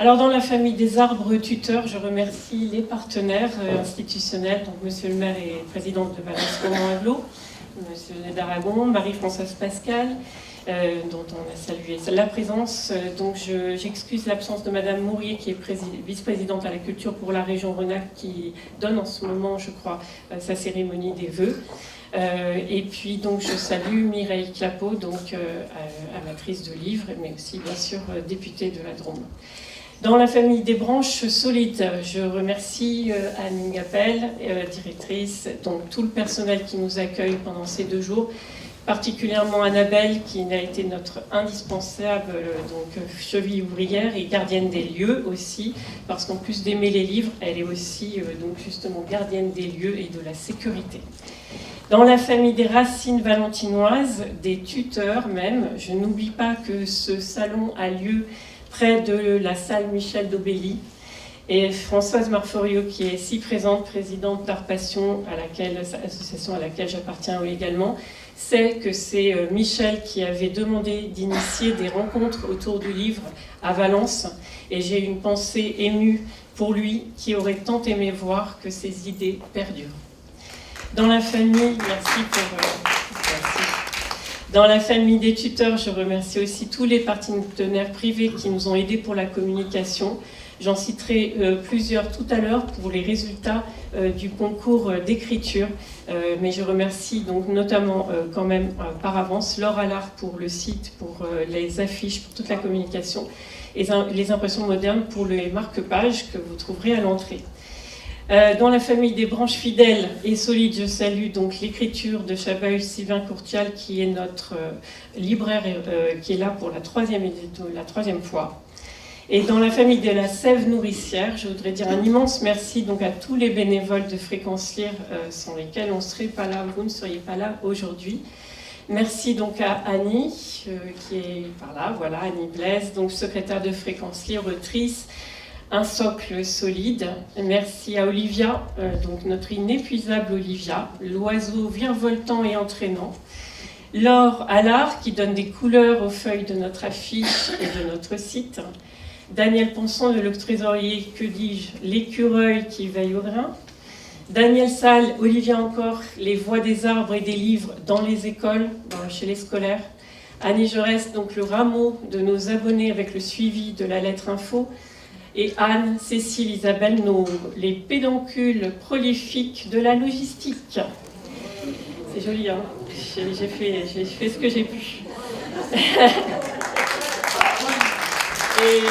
Alors dans la famille des arbres tuteurs, je remercie les partenaires institutionnels, donc Monsieur le maire et présidente de Valence-Romand-Avelot, Monsieur d'Aragon, Marie-Françoise Pascal, dont on a salué la présence. Donc j'excuse l'absence de Madame Mourier, qui est vice-présidente à la culture pour la région Rhône-Alpes, qui donne en ce moment, je crois, sa cérémonie des vœux. Et puis donc je salue Mireille Clapeau, donc amatrice de livres, mais aussi bien sûr députée de la Drôme. Dans la famille des branches solides, je remercie Anne Gapel, directrice, donc tout le personnel qui nous accueille pendant ces 2 jours, particulièrement Annabelle qui a été notre indispensable donc, cheville ouvrière et gardienne des lieux aussi, parce qu'en plus d'aimer les livres, elle est aussi donc justement gardienne des lieux et de la sécurité. Dans la famille des racines valentinoises, des tuteurs même, je n'oublie pas que ce salon a lieu près de la salle Michel d'Aubély. Et Françoise Marforio, qui est ici présente, présidente d'Art-Passion, association à laquelle j'appartiens également, sait que c'est Michel qui avait demandé d'initier des rencontres autour du livre à Valence. Et j'ai une pensée émue pour lui, qui aurait tant aimé voir que ses idées perdurent. Dans la famille, Dans la famille des tuteurs, je remercie aussi tous les partenaires privés qui nous ont aidés pour la communication. J'en citerai plusieurs tout à l'heure pour les résultats du concours d'écriture. Mais je remercie donc notamment quand même par avance Laure Allard pour le site, pour les affiches, pour toute la communication, et les impressions modernes pour les marque-pages que vous trouverez à l'entrée. Dans la famille des branches fidèles et solides, je salue donc l'écriture de Chabaül Sylvain Courtial, qui est notre libraire, qui est là pour la troisième fois. Et dans la famille de la Sève nourricière, je voudrais dire un immense merci donc à tous les bénévoles de Fréquence Lire, sans lesquels on ne serait pas là, vous ne seriez pas là aujourd'hui. Merci donc à Annie, qui est par là, voilà, Annie Blaise, donc secrétaire de Fréquence Lire, autrice. Un socle solide. Merci à Olivia, donc notre inépuisable Olivia, l'oiseau virevoltant et entraînant. Laure Allard, qui donne des couleurs aux feuilles de notre affiche et de notre site. Daniel Ponson, le trésorier, que dis-je, l'écureuil qui veille au grain. Daniel Salle, Olivia encore, les voix des arbres et des livres dans les écoles, chez les scolaires. Annie Jaurès, donc le rameau de nos abonnés avec le suivi de la lettre info. Et Anne, Cécile, Isabelle, les pédoncules prolifiques de la logistique. C'est joli, hein? J'ai fait ce que j'ai pu. Et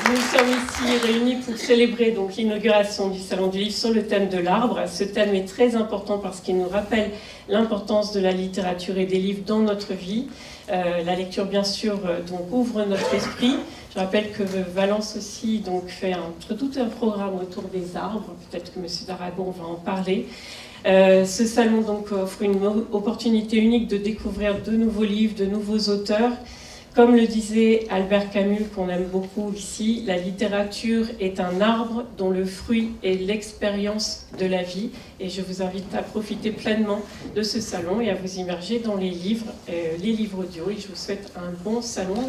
nous sommes ici réunis pour célébrer donc l'inauguration du Salon du Livre sur le thème de l'arbre. Ce thème est très important parce qu'il nous rappelle l'importance de la littérature et des livres dans notre vie. La lecture, bien sûr, donc, ouvre notre esprit. Je rappelle que Valence aussi donc, fait tout un programme autour des arbres. Peut-être que M. d'Aragon va en parler. Ce salon donc, offre une opportunité unique de découvrir de nouveaux livres, de nouveaux auteurs. Comme le disait Albert Camus, qu'on aime beaucoup ici, la littérature est un arbre dont le fruit est l'expérience de la vie. Et je vous invite à profiter pleinement de ce salon et à vous immerger dans les livres audio. Et je vous souhaite un bon salon.